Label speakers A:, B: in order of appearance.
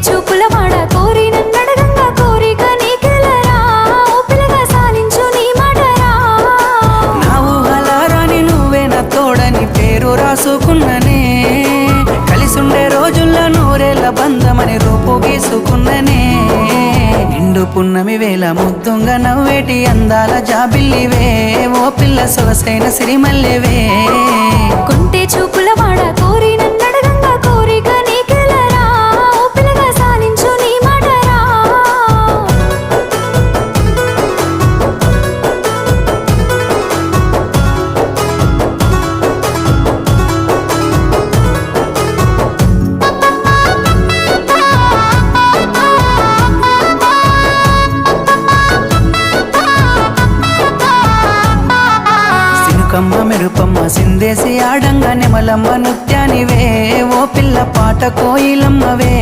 A: చూపుల వాడ కోరి నన్నడగంగా కోరిక నీకెలరా ఓ పిల్లగా సాలించు నీ మాటరా
B: నా ఊహలారాని నువ్వే నా తోడని పేరు రాసుకున్ననే కలిసుండే రోజుల్లో నూరేళ్ల బంధమని రూపు గీసుకున్ననే నిండు పున్నమి వేళ ముద్దుంగా నవ్వేటి అందాల జాబిల్లివే ఓ పిల్ల సొగసైన సిరిమల్లెవే
A: కుంటే చూపుల వాడ కోరి నన్నడగంగా కోరిక నీకెలరా ఓ పిల్లగా సాలించు నీ మాటరా
B: కమ్మ మెరుపమ్మ సిందేసి ఆడంగా నెమలమ్మ నృత్యానివే ఓ పిల్ల పాట కోయిలమ్మవే